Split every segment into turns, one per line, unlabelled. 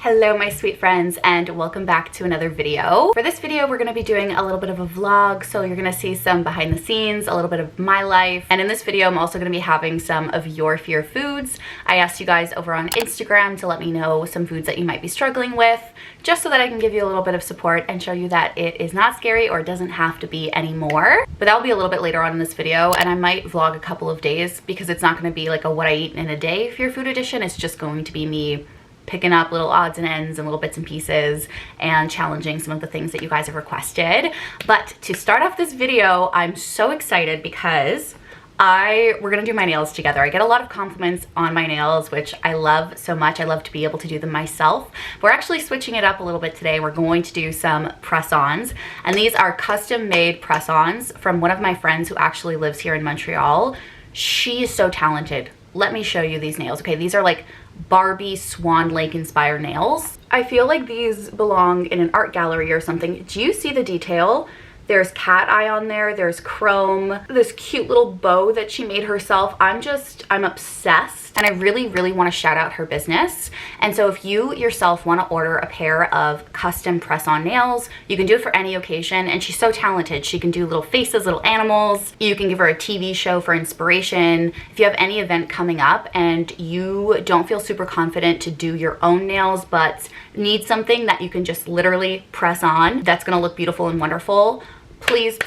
Hello my sweet friends, and welcome back to another video. For this video we're going to be doing a little bit of a vlog, so you're going to see some behind the scenes, a little bit of my life, and in this video I'm also going to be having some of your fear foods. I asked you guys over on Instagram to let me know some foods that you might be struggling with, just so that I can give you a little bit of support and show you that it is not scary or it doesn't have to be anymore. But that'll be a little bit later on in this video, and I might vlog a couple of days because it's not going to be like a what I eat in a day fear food edition. It's just going to be me picking up little odds and ends and little bits and pieces and challenging some of the things that you guys have requested. But to start off this video, I'm so excited because we're gonna do my nails together. I get a lot of compliments on my nails, which I love so much. I love to be able to do them myself. We're actually switching it up a little bit today. We're going to do some press-ons, and these are custom made press-ons from one of my friends who actually lives here in Montreal. She is so talented. Let me show you these nails. Okay, these are like Barbie Swan Lake inspired nails. I feel like these belong in an art gallery or something. Do you see the detail? There's cat eye on there, there's chrome, this cute little bow that she made herself. I'm obsessed, and I really want to shout out her business. And so if you yourself want to order a pair of custom press-on nails, you can do it for any occasion, and she's so talented. She can do little faces, little animals. You can give her a TV show for inspiration. If you have any event coming up and you don't feel super confident to do your own nails but need something that you can just literally press on that's going to look beautiful and wonderful, please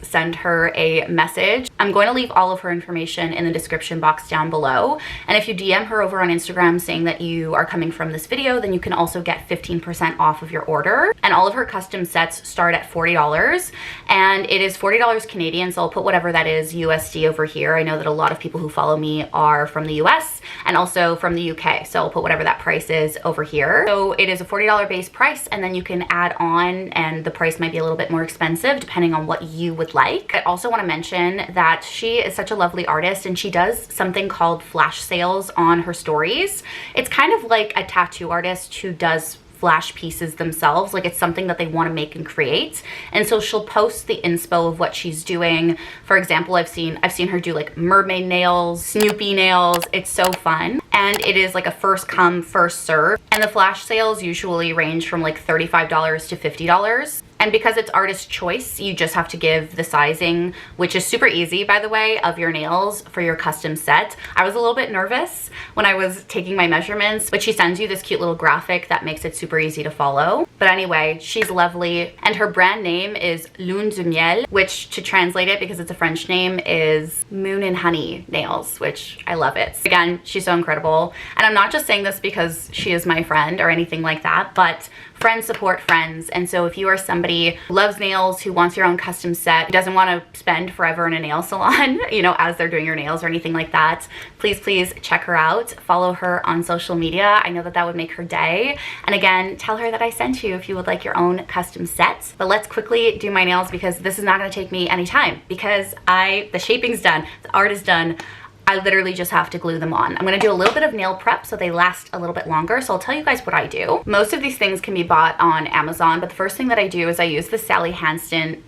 send her a message. I'm going to leave all of her information in the description box down below, and if you DM her over on Instagram saying that you are coming from this video, then you can also get 15% off of your order. And all of her custom sets start at $40, and it is $40 Canadian, so I'll put whatever that is USD over here. I know that a lot of people who follow me are from the US and also from the UK, so I'll put whatever that price is over here. So it is a $40 base price, and then you can add on, and the price might be a little bit more expensive depending on what you would like. I also want to mention that she is such a lovely artist, and she does something called flash sales on her stories. It's kind of like a tattoo artist who does flash pieces themselves. Like, it's something that they want to make and create, and so she'll post the inspo of what she's doing. For example, I've seen her do like mermaid nails, Snoopy nails. It's so fun, and it is like a first come first serve, and the flash sales usually range from like $35 to $50. And because it's artist choice, you just have to give the sizing, which is super easy, by the way, of your nails for your custom set. I was a little bit nervous when I was taking my measurements, but she sends you this cute little graphic that makes it super easy to follow. But anyway, she's lovely, and her brand name is Lune de Miel, which, to translate it, because it's a French name, is Moon and Honey Nails, which I love it. Again, she's so incredible. And I'm not just saying this because she is my friend or anything like that, but friends support friends. And so if you are somebody who loves nails, who wants your own custom set, who doesn't want to spend forever in a nail salon, you know, as they're doing your nails or anything like that, please check her out. Follow her on social media. I know that that would make her day. And again, tell her that I sent you if you would like your own custom set. But let's quickly do my nails, because this is not going to take me any time, because the shaping's done, the art is done. I literally just have to glue them on. I'm gonna do a little bit of nail prep so they last a little bit longer. So I'll tell you guys what I do. Most of these things can be bought on Amazon, but the first thing that I do is I use the Sally Hansen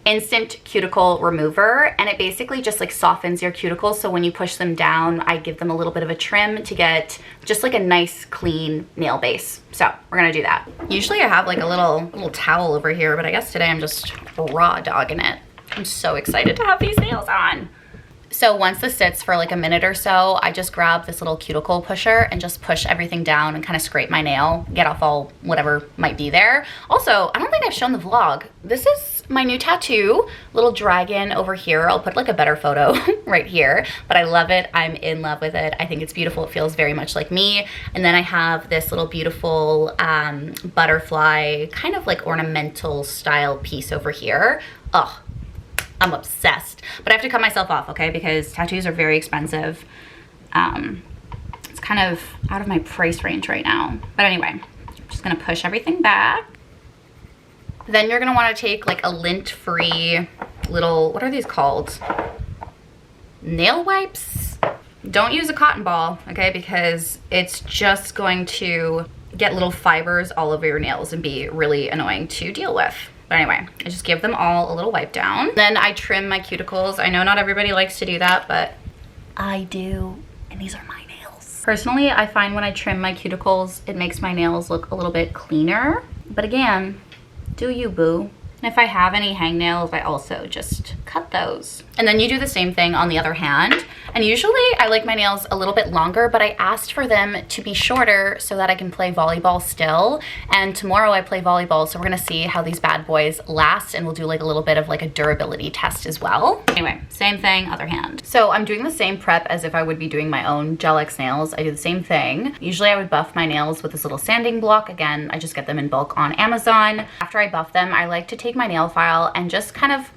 Instant Cuticle Remover, and it basically just like softens your cuticles. So when you push them down, I give them a little bit of a trim to get just like a nice clean nail base. So we're gonna do that. Usually I have like a little towel over here, but I guess today I'm just raw dogging it. I'm so excited to have these nails on. So once this sits for like a minute or so, I just grab this little cuticle pusher and just push everything down and kind of scrape my nail, get off all whatever might be there. Also, I don't think I've shown the vlog. This is my new tattoo, little dragon over here. I'll put like a better photo right here, but I love it. I'm in love with it. I think it's beautiful. It feels very much like me. And then I have this little beautiful butterfly, kind of like ornamental style piece over here. Oh, I'm obsessed, but I have to cut myself off, okay, because tattoos are very expensive. It's kind of out of my price range right now, but anyway, I'm just gonna push everything back. Then you're gonna want to take like a lint-free little, what are these called? Nail wipes? Don't use a cotton ball, okay, because it's just going to get little fibers all over your nails and be really annoying to deal with. But anyway, I just give them all a little wipe down. Then I trim my cuticles. I know not everybody likes to do that, but I do. and these are my nails. Personally, I find when I trim my cuticles, it makes my nails look a little bit cleaner. But again, do you, boo. And if I have any hangnails, I also just cut those. And then you do the same thing on the other hand. And usually I like my nails a little bit longer, but I asked for them to be shorter so that I can play volleyball still. And tomorrow I play volleyball, so we're gonna see how these bad boys last, and we'll do like a little bit of like a durability test as well. Anyway, same thing, other hand. So I'm doing the same prep as if I would be doing my own Gel X nails. I do the same thing. Usually I would buff my nails with this little sanding block. Again, I just get them in bulk on Amazon. After I buff them, I like to take my nail file and just kind of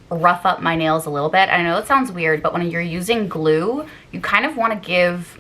rough up my nails a little bit. I know it sounds weird, but when you're using glue, you kind of want to give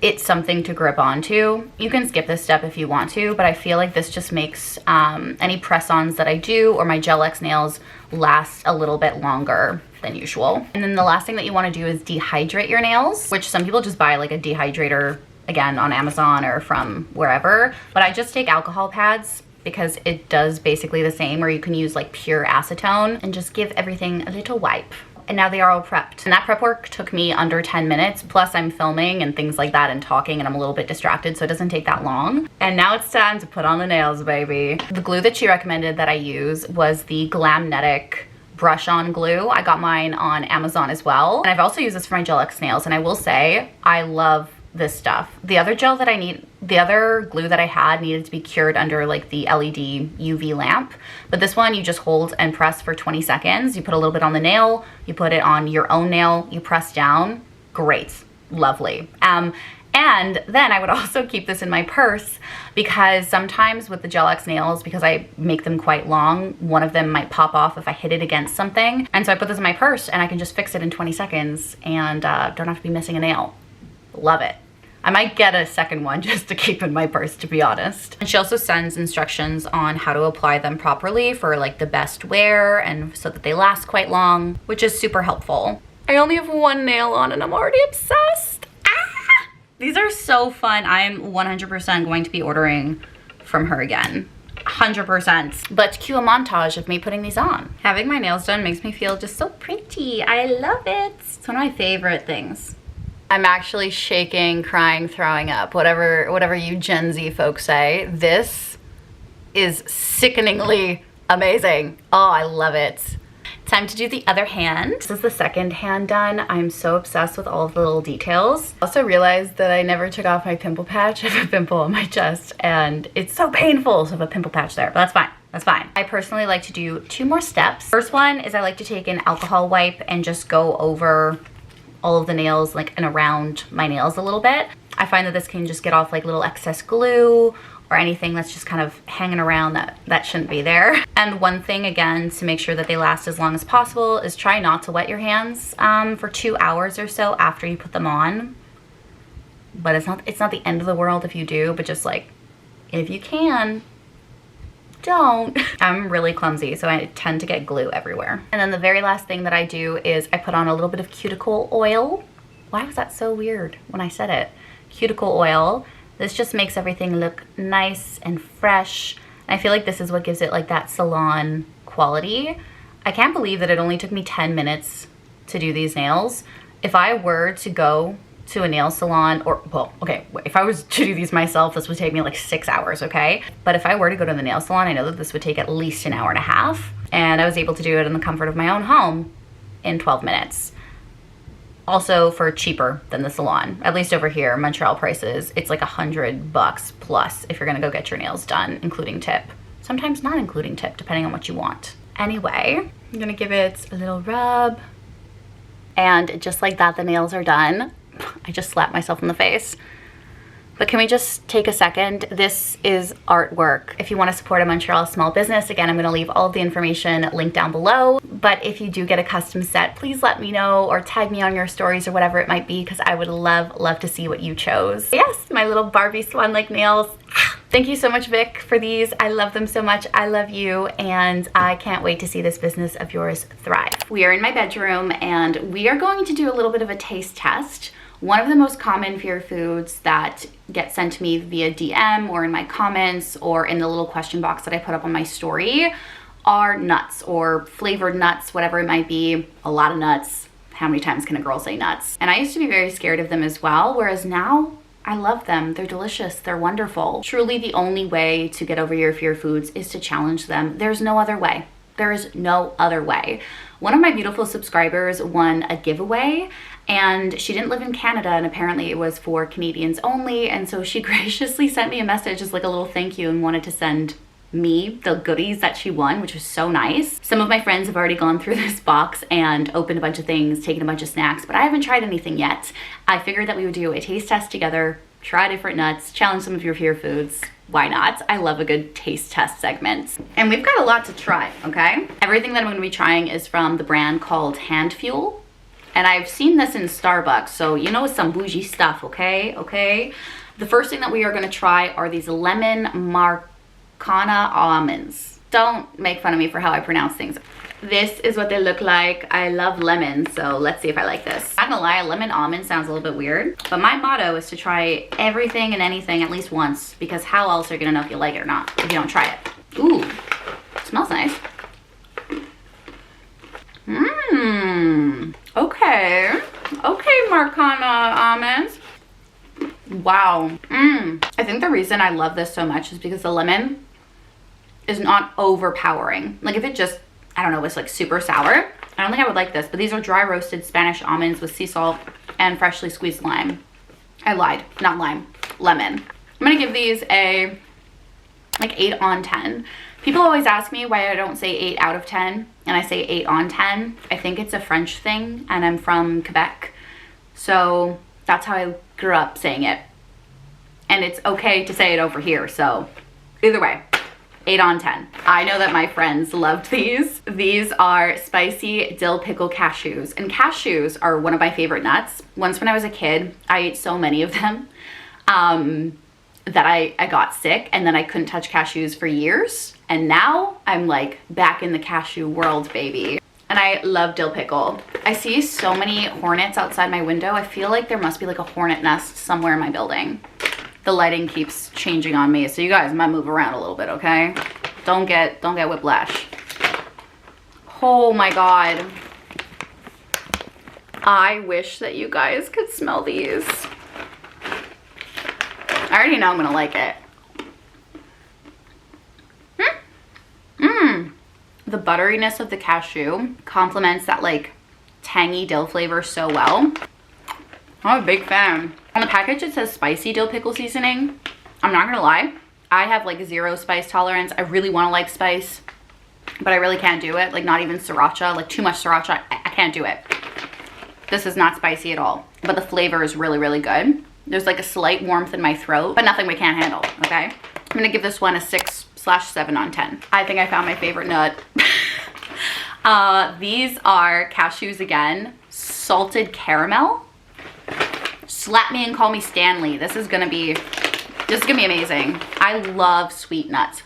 it something to grip onto. You can skip this step if you want to, but I feel like this just makes any press-ons that I do or my Gel X nails last a little bit longer than usual. And then the last thing that you want to do is dehydrate your nails, which some people just buy like a dehydrator, again, on Amazon or from wherever. But I just take alcohol pads because it does basically the same, where you can use like pure acetone and just give everything a little wipe. And now they are all prepped. And that prep work took me under 10 minutes. Plus I'm filming and things like that and talking, and I'm a little bit distracted, so it doesn't take that long. And now it's time to put on the nails, baby. The glue that she recommended that I use was the Glamnetic brush on glue. I got mine on Amazon as well. And I've also used this for my Gel X nails, and I will say, I love this stuff. The other glue that I had needed to be cured under like the LED UV lamp, but this one you just hold and press for 20 seconds. You put a little bit on the nail, you put it on your own nail, you press down. Great, lovely. And then I would also keep this in my purse, because sometimes with the Gel X nails, because I make them quite long, one of them might pop off if I hit it against something. And so I put this in my purse and I can just fix it in 20 seconds and don't have to be missing a nail. Love it. I might get a second one just to keep in my purse, to be honest. And she also sends instructions on how to apply them properly for like the best wear and so that they last quite long, which is super helpful. I only have one nail on and I'm already obsessed. Ah! These are so fun. I am 100% going to be ordering from her again. 100%. But cue a montage of me putting these on. Having my nails done makes me feel just so pretty. I love it. It's one of my favorite things. I'm actually shaking, crying, throwing up, whatever you Gen Z folks say. This is sickeningly amazing. Oh, I love it. Time to do the other hand. This is the second hand done. I'm so obsessed with all of the little details. I also realized that I never took off my pimple patch. I have a pimple on my chest and it's so painful to have a pimple patch there, but that's fine. That's fine. I personally like to do 2 more steps. First one is I like to take an alcohol wipe and just go over all of the nails, like, and around my nails a little bit. I find that this can just get off like little excess glue or anything that's just kind of hanging around that shouldn't be there. And one thing, again, to make sure that they last as long as possible is try not to wet your hands for 2 hours or so after you put them on. But it's not the end of the world if you do, but just like, if you can, don't. I'm really clumsy, so I tend to get glue everywhere. And then the very last thing that I do is I put on a little bit of cuticle oil. Why was that so weird when I said it? Cuticle oil. This just makes everything look nice and fresh. And I feel like this is what gives it like that salon quality. I can't believe that it only took me 10 minutes to do these nails. If I were to go to a nail salon, or, well, okay, if I was to do these myself, this would take me like 6 hours, okay? But if I were to go to the nail salon, I know that this would take at least an hour and a half. And I was able to do it in the comfort of my own home in 12 minutes. Also for cheaper than the salon. At least over here, Montreal prices, it's like $100 plus if you're gonna go get your nails done, including tip. Sometimes not including tip, depending on what you want. Anyway, I'm gonna give it a little rub. And just like that, the nails are done. I just slapped myself in the face. But can we just take a second? This is artwork. If you want to support a Montreal small business, again, I'm going to leave all of the information linked down below. But if you do get a custom set, please let me know or tag me on your stories or whatever it might be, because I would love to see what you chose. Yes, my little Barbie swan-like nails. Thank you so much, Vic, for these. I love them so much. I love you, and I can't wait to see this business of yours thrive. We are in my bedroom, and we are going to do a little bit of a taste test. One of the most common fear foods that get sent to me via DM or in my comments or in the little question box that I put up on my story are nuts or flavored nuts, whatever it might be. A lot of nuts, how many times can a girl say nuts? And I used to be very scared of them as well, whereas now I love them. They're delicious. They're wonderful. Truly the only way to get over your fear of foods is to challenge them. There's no other way. There is no other way. One of my beautiful subscribers won a giveaway, and she didn't live in Canada, and apparently it was for Canadians only. And so she graciously sent me a message as like a little thank you and wanted to send me the goodies that she won, which was so nice. Some of my friends have already gone through this box and opened a bunch of things, taken a bunch of snacks, but I haven't tried anything yet. I figured that we would do a taste test together, try different nuts, challenge some of your fear foods. Why not? I love a good taste test segment. And we've got a lot to try, okay? Everything that I'm gonna be trying is from the brand called Hand Fuel. And I've seen this in Starbucks, so you know it's some bougie stuff, okay? Okay. The first thing that we are gonna try are these lemon Marcana almonds. Don't make fun of me for how I pronounce things. This is what they look like. I love lemons, so let's see if I like this. Not gonna lie, lemon almond sounds a little bit weird, but my motto is to try everything and anything at least once, because how else are you gonna know if you like it or not if you don't try it? Ooh, smells nice. Mmm, okay. Okay, Marcana almonds. Wow. I think the reason I love this so much is because the lemon is not overpowering. Like if it just, I don't know, was like super sour, I don't think I would like this, but these are dry roasted Spanish almonds with sea salt and freshly squeezed lime. I lied, not lime, lemon. I'm gonna give these a like 8 on 10. People always ask me why I don't say 8 out of 10 and I say 8 on 10. I think it's a French thing and I'm from Quebec. So that's how I grew up saying it. And it's okay to say it over here. So either way, 8 on 10. I know that my friends loved these. These are spicy dill pickle cashews. And cashews are one of my favorite nuts. Once when I was a kid, I ate so many of them that I got sick and then I couldn't touch cashews for years. And now I'm like back in the cashew world, baby. And I love dill pickle. I see so many hornets outside my window. I feel like there must be like a hornet nest somewhere in my building. The lighting keeps changing on me, so you guys might move around a little bit, okay? Don't get whiplash. Oh my God. I wish that you guys could smell these. I already know I'm gonna like it. The butteriness of the cashew complements that like tangy dill flavor so well. I'm a big fan. On the package it says spicy dill pickle seasoning. I'm not gonna lie, I have like 0 spice tolerance. I really want to like spice, but I really can't do it. Like not even sriracha, like too much sriracha, I can't do it. This is not spicy at all, but the flavor is really, really good. There's like a slight warmth in my throat, but nothing we can't handle, okay? I'm gonna give this one a 6/7 on 10. I think I found my favorite nut. These are cashews again, salted caramel. Slap me and call me Stanley. This is gonna be amazing. I love sweet nuts.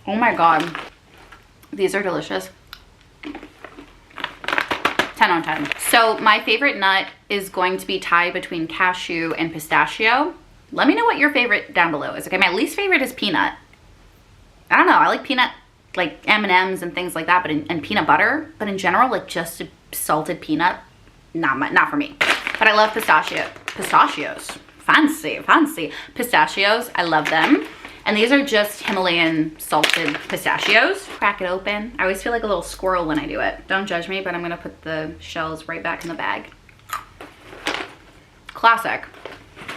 Oh my God. These are delicious. 10 on 10. So my favorite nut is going to be tied between cashew and pistachio. Let me know what your favorite down below is. Okay, my least favorite is peanut. I don't know, I like peanut, like M&Ms and things like that, but and peanut butter, but in general, like just a salted peanut, not for me. But I love pistachios. Fancy, fancy. Pistachios, I love them. And these are just Himalayan salted pistachios. Crack it open. I always feel like a little squirrel when I do it. Don't judge me, but I'm gonna put the shells right back in the bag. Classic.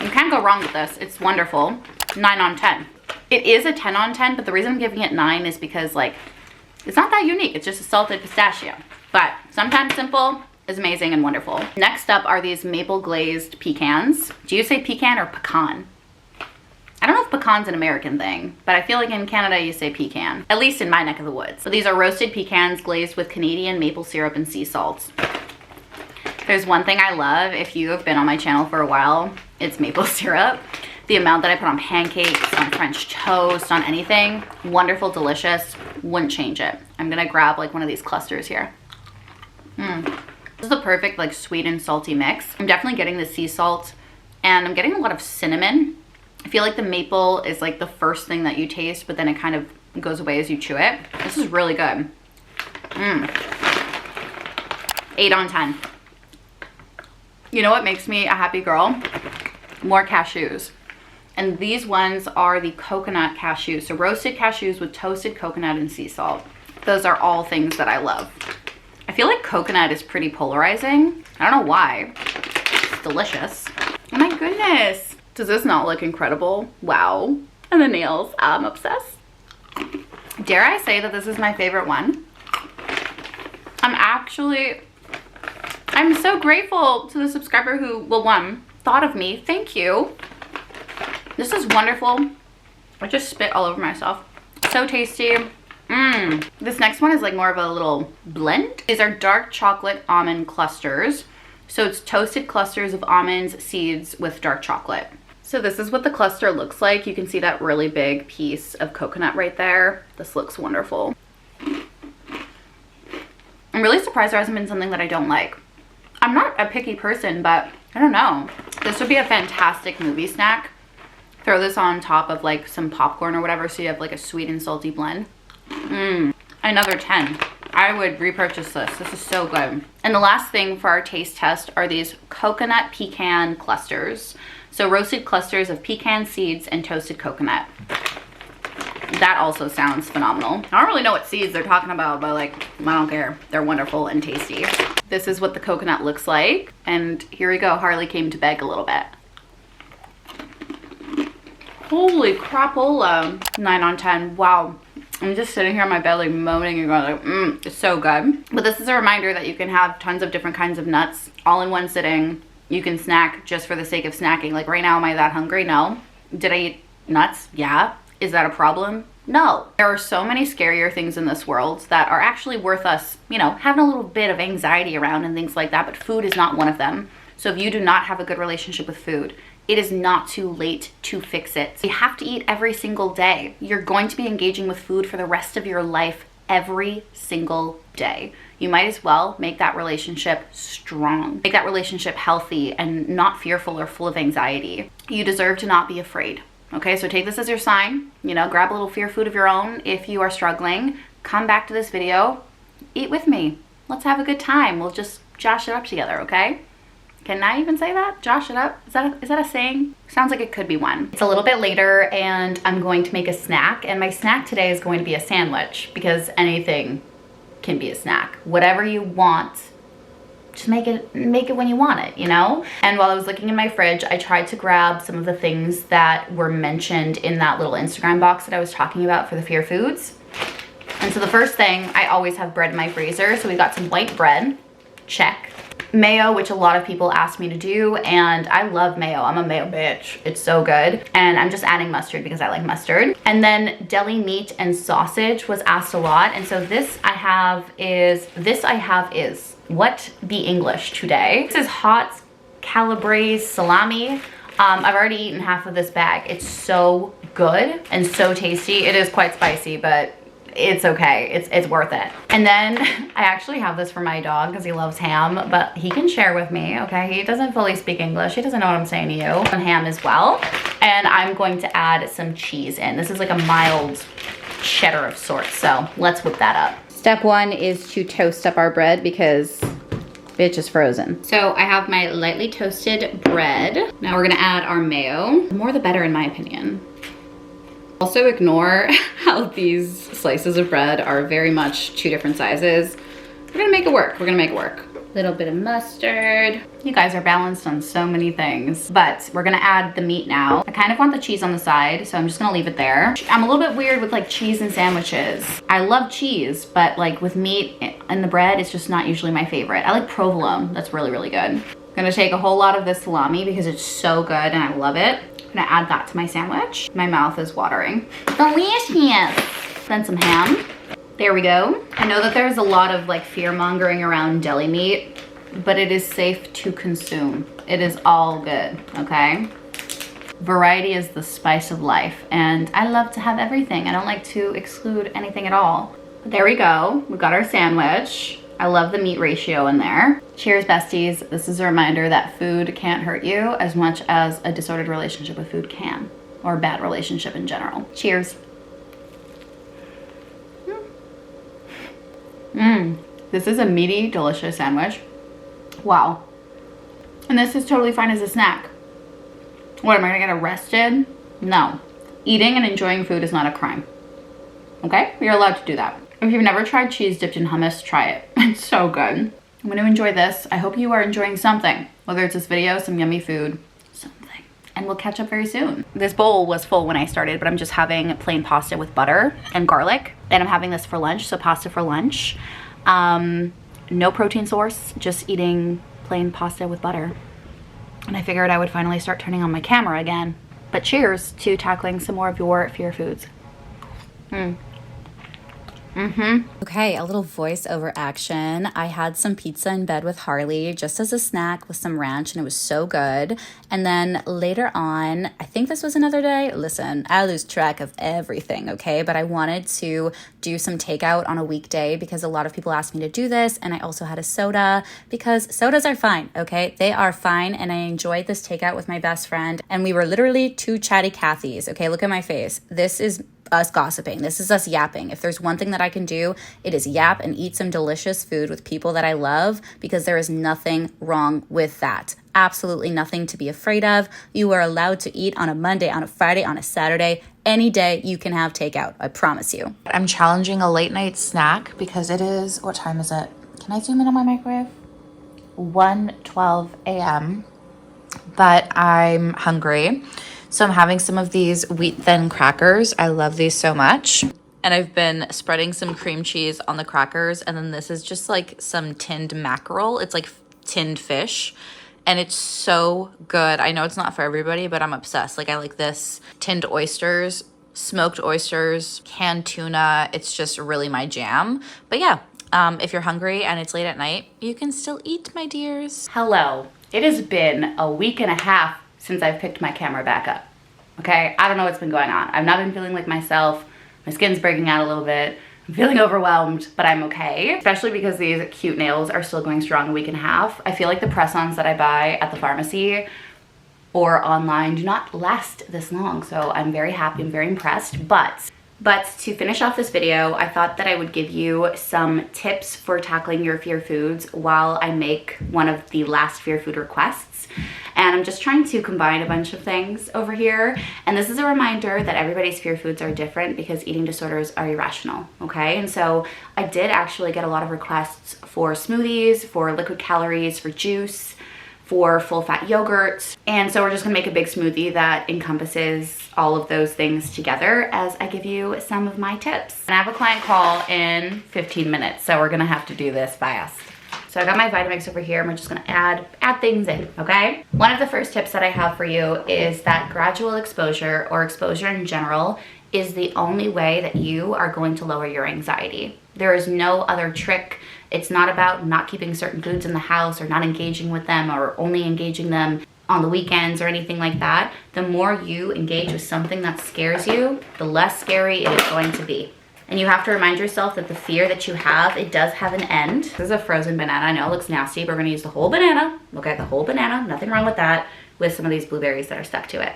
You can't go wrong with this. It's wonderful. 9 on 10. It is a 10 on 10, but the reason I'm giving it 9 is because like, it's not that unique. It's just a salted pistachio. But sometimes simple is amazing and wonderful. Next up are these maple glazed pecans. Do you say pecan or pecan? I don't know if pecan's an American thing, but I feel like in Canada you say pecan, at least in my neck of the woods. So these are roasted pecans glazed with Canadian maple syrup and sea salt. There's one thing I love, if you have been on my channel for a while, it's maple syrup. The amount that I put on pancakes, on French toast, on anything, wonderful, delicious, wouldn't change it. I'm gonna grab like one of these clusters here. This is the perfect like sweet and salty mix. I'm definitely getting the sea salt and I'm getting a lot of cinnamon. I feel like the maple is like the first thing that you taste, but then it kind of goes away as you chew it. This is really good. 8 on 10. You know what makes me a happy girl? More cashews. And these ones are the coconut cashews. So roasted cashews with toasted coconut and sea salt. Those are all things that I love. I feel like coconut is pretty polarizing. I don't know why. It's delicious. Oh my goodness. Does this not look incredible? Wow. And the nails. I'm obsessed. Dare I say that this is my favorite one? I'm so grateful to the subscriber who, well, one, thought of me. Thank you. This is wonderful. I just spit all over myself. So tasty. This next one is like more of a little blend. These are dark chocolate almond clusters. So it's toasted clusters of almonds, seeds with dark chocolate. So this is what the cluster looks like. You can see that really big piece of coconut right there. This looks wonderful. I'm really surprised there hasn't been something that I don't like. I'm not a picky person, but I don't know. This would be a fantastic movie snack. Throw this on top of like some popcorn or whatever so you have like a sweet and salty blend. Another 10. I would repurchase this. This is so good. And the last thing for our taste test are these coconut pecan clusters. So roasted clusters of pecan seeds and toasted coconut. That also sounds phenomenal. I don't really know what seeds they're talking about, but like, I don't care. They're wonderful and tasty. This is what the coconut looks like. And here we go. Harley came to beg a little bit. Holy crapola. 9 on 10. Wow. I'm just sitting here on my bed like moaning and going like, it's so good. But this is a reminder that you can have tons of different kinds of nuts all in one sitting. You can snack just for the sake of snacking. Like right now, am I that hungry? No. Did I eat nuts? Yeah. Is that a problem? No. There are so many scarier things in this world that are actually worth us, you know, having a little bit of anxiety around and things like that, but food is not one of them. So if you do not have a good relationship with food, it is not too late to fix it. You have to eat every single day. You're going to be engaging with food for the rest of your life every single day. You might as well make that relationship strong. Make that relationship healthy and not fearful or full of anxiety. You deserve to not be afraid. Okay, so take this as your sign. You know, grab a little fear food of your own if you are struggling. Come back to this video. Eat with me. Let's have a good time. We'll just josh it up together, okay? Can I even say that? Josh it up? Is that a saying? Sounds like it could be one. It's a little bit later and I'm going to make a snack, and my snack today is going to be a sandwich because anything can be a snack. Whatever you want, just make it when you want it, you know? And while I was looking in my fridge, I tried to grab some of the things that were mentioned in that little Instagram box that I was talking about for the fear foods. And so the first thing, I always have bread in my freezer. So we got some white bread, check. Mayo, which a lot of people asked me to do, and I love mayo. I'm a mayo bitch. It's so good. And I'm just adding mustard because I like mustard. And then deli meat and sausage was asked a lot. And so this I have is what be English today. This is hot calabrese salami. I've already eaten half of this bag. It's so good and so tasty. It is quite spicy, but it's okay. It's worth it. And then I actually have this for my dog because he loves ham, but he can share with me, okay? He doesn't fully speak English. He doesn't know what I'm saying to you. And ham as well. And I'm going to add some cheese in. This is like a mild cheddar of sorts, so let's whip that up. Step 1 is to toast up our bread because bitch is frozen. So I have my lightly toasted bread. Now we're gonna add our mayo. The more the better in my opinion. Also ignore how these slices of bread are very much 2 different sizes. We're gonna make it work. We're gonna make it work. Little bit of mustard. You guys are balanced on so many things, but we're gonna add the meat now. I kind of want the cheese on the side, so I'm just gonna leave it there. I'm a little bit weird with like cheese and sandwiches. I love cheese, but like with meat and the bread, it's just not usually my favorite. I like provolone. That's really, really good. I'm gonna take a whole lot of this salami because it's so good and I love it. I'm gonna add that to my sandwich. My mouth is watering. Delicious. Then some ham. There we go. I know that there's a lot of like fear mongering around deli meat, but it is safe to consume. It is all good, okay? Variety is the spice of life, and I love to have everything. I don't like to exclude anything at all. But there we go. We got our sandwich. I love the meat ratio in there. Cheers, besties. This is a reminder that food can't hurt you as much as a disordered relationship with food can, or a bad relationship in general. Cheers. This is a meaty, delicious sandwich. Wow. And this is totally fine as a snack. What, am I gonna get arrested? No. Eating and enjoying food is not a crime. Okay? You're allowed to do that. If you've never tried cheese dipped in hummus, try it. It's so good. I'm gonna enjoy this. I hope you are enjoying something. Whether it's this video, some yummy food, something. And we'll catch up very soon. This bowl was full when I started, but I'm just having plain pasta with butter and garlic. And I'm having this for lunch, so pasta for lunch. No protein source, just eating plain pasta with butter. And I figured I would finally start turning on my camera again. But cheers to tackling some more of your fear foods. Okay, a little voiceover action. I had some pizza in bed with Harley just as a snack with some ranch, and it was so good. And then later on, I think this was another day. Listen, I lose track of everything, okay? But I wanted to do some takeout on a weekday because a lot of people asked me to do this, and I also had a soda because sodas are fine, okay? They are fine, and I enjoyed this takeout with my best friend, and we were literally two chatty Cathys, okay? Look at my face. This is us gossiping. This is us yapping. If there's one thing that I can do, it is yap and eat some delicious food with people that I love, because there is nothing wrong with that. Absolutely nothing to be afraid of. You are allowed to eat on a Monday, on a Friday, on a Saturday. Any day you can have takeout. I promise you. I'm challenging a late night snack because it is, what time is it? Can I zoom in on my microwave? 1:12 a.m. But I'm hungry. So I'm having some of these wheat thin crackers. I love these so much. And I've been spreading some cream cheese on the crackers. And then this is just like some tinned mackerel. It's like tinned fish. And it's so good. I know it's not for everybody, but I'm obsessed. Like, I like this. Tinned oysters, smoked oysters, canned tuna. It's just really my jam. But yeah, if you're hungry and it's late at night, you can still eat, my dears. Hello. It has been a week and a half since I've picked my camera back up. Okay, I don't know what's been going on. I've not been feeling like myself. My skin's breaking out a little bit. I'm feeling overwhelmed, but I'm okay. Especially because these cute nails are still going strong a week and a half. I feel like the press-ons that I buy at the pharmacy or online do not last this long. So I'm very happy, I'm very impressed. But to finish off this video, I thought that I would give you some tips for tackling your fear foods while I make one of the last fear food requests. And I'm just trying to combine a bunch of things over here. And this is a reminder that everybody's fear foods are different because eating disorders are irrational, okay? And so I did actually get a lot of requests for smoothies, for liquid calories, for juice, for full fat yogurt. And so we're just gonna make a big smoothie that encompasses all of those things together as I give you some of my tips. And I have a client call in 15 minutes, so we're gonna have to do this fast. So I got my Vitamix over here, and we're just gonna add things in, okay? One of the first tips that I have for you is that gradual exposure, or exposure in general, is the only way that you are going to lower your anxiety. There is no other trick. It's not about not keeping certain foods in the house or not engaging with them or only engaging them on the weekends or anything like that. The more you engage with something that scares you, the less scary it is going to be. And you have to remind yourself that the fear that you have, it does have an end. This is a frozen banana. I know it looks nasty, but we're gonna use the whole banana. Look at the whole banana, nothing wrong with that, with some of these blueberries that are stuck to it.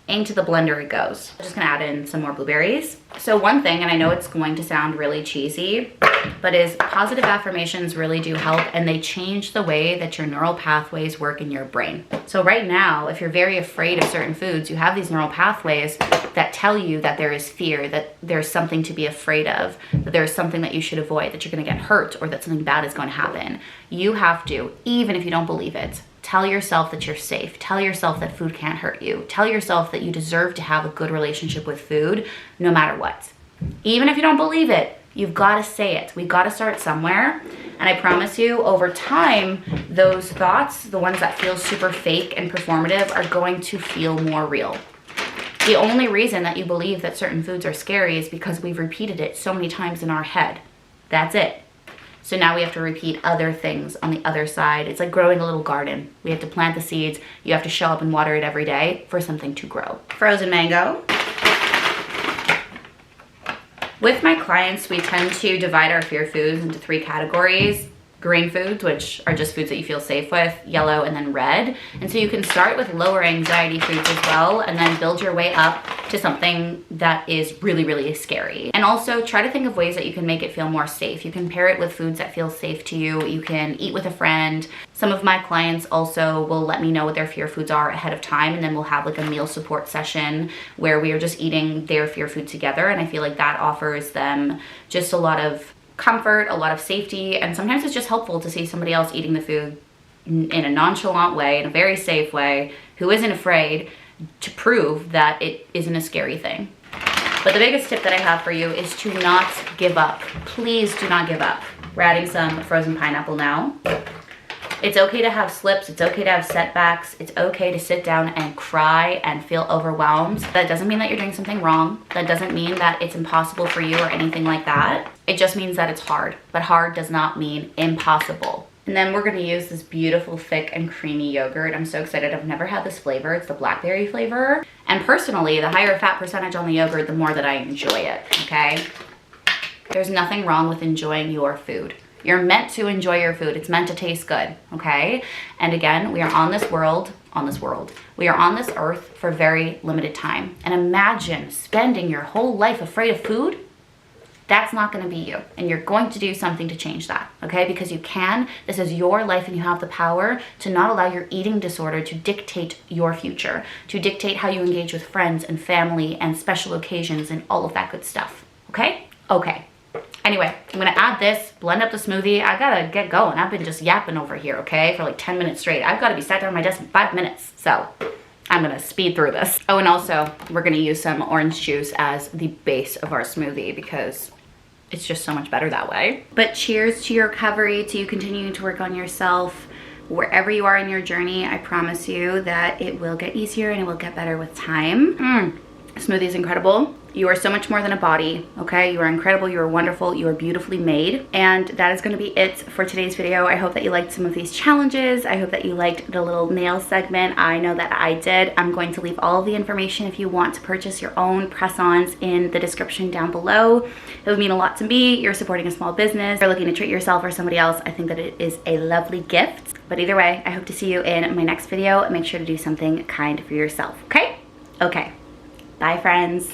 Into the blender it goes. I'm just gonna add in some more blueberries. So one thing, and I know it's going to sound really cheesy, but is positive affirmations really do help, and they change the way that your neural pathways work in your brain. So right now, if you're very afraid of certain foods, you have these neural pathways that tell you that there is fear, that there's something to be afraid of, that there's something that you should avoid, that you're gonna get hurt, or that something bad is going to happen. You have to, even if you don't believe it, tell yourself that you're safe. Tell yourself that food can't hurt you. Tell yourself that you deserve to have a good relationship with food no matter what. Even if you don't believe it, you've got to say it. We've got to start somewhere. And I promise you, over time, those thoughts, the ones that feel super fake and performative, are going to feel more real. The only reason that you believe that certain foods are scary is because we've repeated it so many times in our head. That's it. So now we have to repeat other things on the other side. It's like growing a little garden. We have to plant the seeds. You have to show up and water it every day for something to grow. Frozen mango. With my clients, we tend to divide our fear foods into 3 categories: green foods, which are just foods that you feel safe with, yellow, and then red. And so you can start with lower anxiety foods as well, and then build your way up to something that is really, really scary. And also try to think of ways that you can make it feel more safe. You can pair it with foods that feel safe to you. You can eat with a friend. Some of my clients also will let me know what their fear foods are ahead of time, and then we'll have like a meal support session where we are just eating their fear food together. And I feel like that offers them just a lot of comfort, a lot of safety, and sometimes it's just helpful to see somebody else eating the food in a nonchalant way, in a very safe way, who isn't afraid, to prove that it isn't a scary thing. But the biggest tip that I have for you is to not give up. Please do not give up. We're adding some frozen pineapple now. It's okay to have slips, it's okay to have setbacks, it's okay to sit down and cry and feel overwhelmed. That doesn't mean that you're doing something wrong. That doesn't mean that it's impossible for you or anything like that. It just means that it's hard, but hard does not mean impossible. And then we're gonna use this beautiful, thick and creamy yogurt. I'm so excited, I've never had this flavor. It's the blackberry flavor. And personally, the higher fat percentage on the yogurt, the more that I enjoy it, okay? There's nothing wrong with enjoying your food. You're meant to enjoy your food. It's meant to taste good, okay? And again, we are on this world. We are on this earth for a very limited time. And imagine spending your whole life afraid of food. That's not gonna be you. And you're going to do something to change that, okay? Because you can. This is your life and you have the power to not allow your eating disorder to dictate your future, to dictate how you engage with friends and family and special occasions and all of that good stuff, okay? Okay. Anyway, I'm gonna add this, blend up the smoothie. I gotta get going. I've been just yapping over here, okay, for like 10 minutes straight. I've gotta be sat down at my desk in 5 minutes, so I'm gonna speed through this. Oh, and also, we're gonna use some orange juice as the base of our smoothie because it's just so much better that way. But cheers to your recovery, to you continuing to work on yourself. Wherever you are in your journey, I promise you that it will get easier and it will get better with time. Smoothie is incredible. You are so much more than a body, okay? You are incredible, you are wonderful, you are beautifully made. And that is gonna be it for today's video. I hope that you liked some of these challenges. I hope that you liked the little nail segment. I know that I did. I'm going to leave all of the information if you want to purchase your own press-ons in the description down below. It would mean a lot to me. You're supporting a small business. If you're looking to treat yourself or somebody else, I think that it is a lovely gift. But either way, I hope to see you in my next video. Make sure to do something kind for yourself, okay? Okay. Bye, friends.